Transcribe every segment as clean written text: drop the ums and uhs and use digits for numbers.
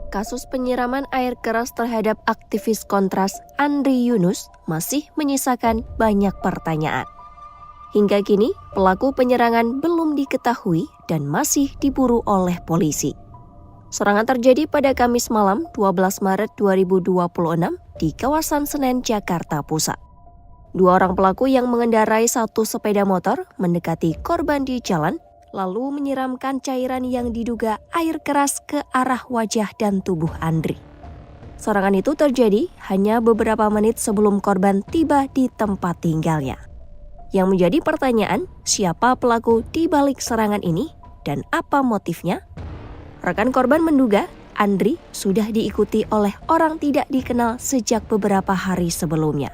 Kasus penyiraman air keras terhadap aktivis kontras Andri Yunus masih menyisakan banyak pertanyaan. Hingga kini, pelaku penyerangan belum diketahui dan masih diburu oleh polisi. Serangan terjadi pada Kamis malam 12 Maret 2026 di kawasan Senen, Jakarta Pusat. Dua orang pelaku yang mengendarai satu sepeda motor mendekati korban di jalan, lalu menyiramkan cairan yang diduga air keras ke arah wajah dan tubuh Andri. Serangan itu terjadi hanya beberapa menit sebelum korban tiba di tempat tinggalnya. Yang menjadi pertanyaan, siapa pelaku di balik serangan ini dan apa motifnya? Rekan korban menduga Andri sudah diikuti oleh orang tidak dikenal sejak beberapa hari sebelumnya.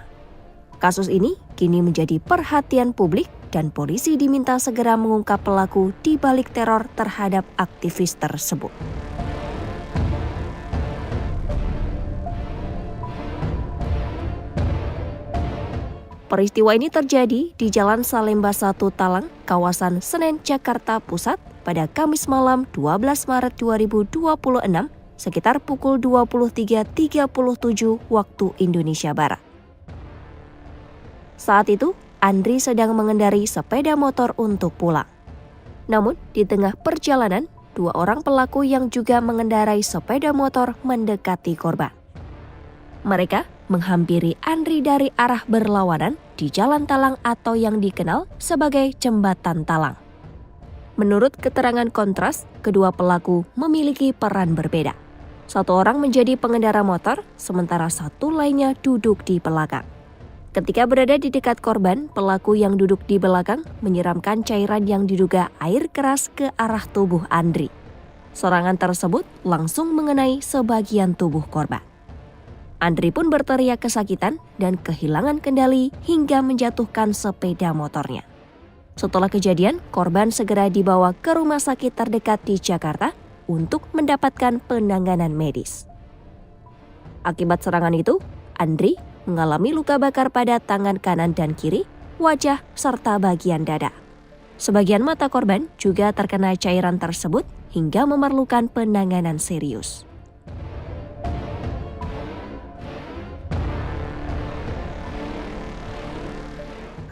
Kasus ini kini menjadi perhatian publik dan polisi diminta segera mengungkap pelaku di balik teror terhadap aktivis tersebut. Peristiwa ini terjadi di Jalan Salemba 1 Talang, kawasan Senen, Jakarta Pusat pada Kamis malam 12 Maret 2026 sekitar pukul 23.37 waktu Indonesia Barat. Saat itu, Andri sedang mengendarai sepeda motor untuk pulang. Namun, di tengah perjalanan, dua orang pelaku yang juga mengendarai sepeda motor mendekati korban. Mereka menghampiri Andri dari arah berlawanan di Jalan Talang atau yang dikenal sebagai Jembatan Talang. Menurut keterangan kontras, kedua pelaku memiliki peran berbeda. Satu orang menjadi pengendara motor, sementara satu lainnya duduk di belakang. Ketika berada di dekat korban, pelaku yang duduk di belakang menyiramkan cairan yang diduga air keras ke arah tubuh Andri. Serangan tersebut langsung mengenai sebagian tubuh korban. Andri pun berteriak kesakitan dan kehilangan kendali hingga menjatuhkan sepeda motornya. Setelah kejadian, korban segera dibawa ke rumah sakit terdekat di Jakarta untuk mendapatkan penanganan medis. Akibat serangan itu, Andri mengalami luka bakar pada tangan kanan dan kiri, wajah, serta bagian dada. Sebagian mata korban juga terkena cairan tersebut hingga memerlukan penanganan serius.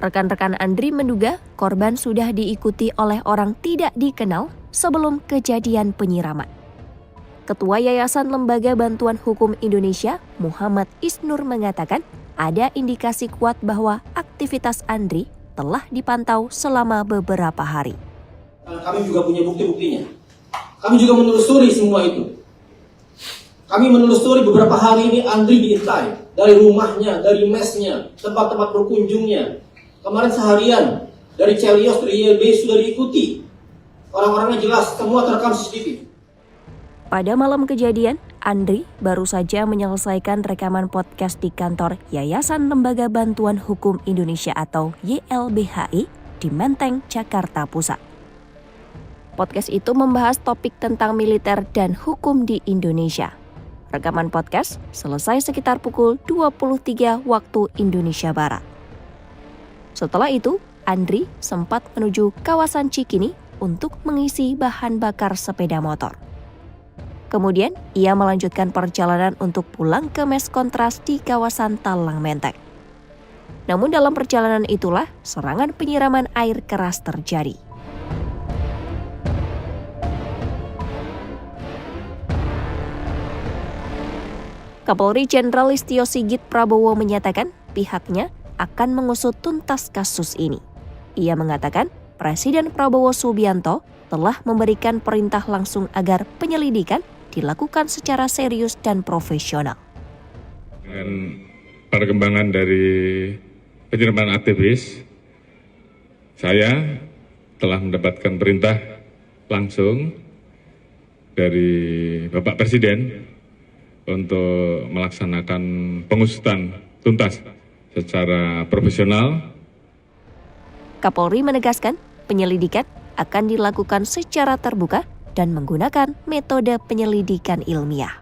Rekan-rekan Andri menduga korban sudah diikuti oleh orang tidak dikenal sebelum kejadian penyiraman. Ketua Yayasan Lembaga Bantuan Hukum Indonesia, Muhammad Isnur mengatakan ada indikasi kuat bahwa aktivitas Andri telah dipantau selama beberapa hari. Kami juga punya bukti-buktinya. Kami juga menelusuri semua itu. Kami menelusuri beberapa hari ini Andri diintai dari rumahnya, dari mesnya, tempat-tempat berkunjungnya. Kemarin seharian dari Celios, dari YLB sudah diikuti. Orang-orangnya jelas, semua terekam CCTV. Pada malam kejadian, Andri baru saja menyelesaikan rekaman podcast di kantor Yayasan Lembaga Bantuan Hukum Indonesia atau YLBHI di Menteng, Jakarta Pusat. Podcast itu membahas topik tentang militer dan hukum di Indonesia. Rekaman podcast selesai sekitar pukul 23 waktu Indonesia Barat. Setelah itu, Andri sempat menuju kawasan Cikini untuk mengisi bahan bakar sepeda motor. Kemudian, ia melanjutkan perjalanan untuk pulang ke mes kontras di kawasan Talang Menteng. Namun dalam perjalanan itulah serangan penyiraman air keras terjadi. Kapolri Jenderal Listio Sigit Prabowo menyatakan pihaknya akan mengusut tuntas kasus ini. Ia mengatakan Presiden Prabowo Subianto telah memberikan perintah langsung agar penyelidikan dilakukan secara serius dan profesional. Dengan perkembangan dari penyiraman aktivis, saya telah mendapatkan perintah langsung dari Bapak Presiden untuk melaksanakan pengusutan tuntas secara profesional. Kapolri menegaskan penyelidikan akan dilakukan secara terbuka dan menggunakan metode penyelidikan ilmiah.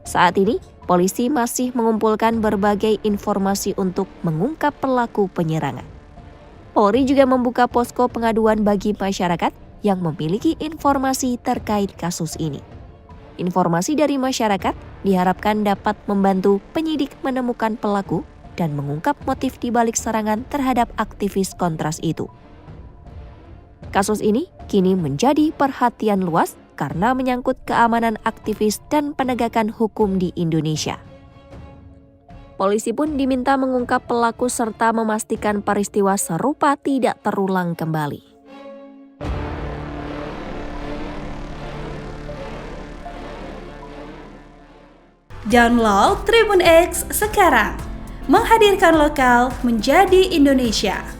Saat ini, polisi masih mengumpulkan berbagai informasi untuk mengungkap pelaku penyerangan. Polri juga membuka posko pengaduan bagi masyarakat yang memiliki informasi terkait kasus ini. Informasi dari masyarakat diharapkan dapat membantu penyidik menemukan pelaku dan mengungkap motif di balik serangan terhadap aktivis kontras itu. Kasus ini kini menjadi perhatian luas karena menyangkut keamanan aktivis dan penegakan hukum di Indonesia. Polisi pun diminta mengungkap pelaku serta memastikan peristiwa serupa tidak terulang kembali. Download Tribun X sekarang, menghadirkan lokal menjadi Indonesia.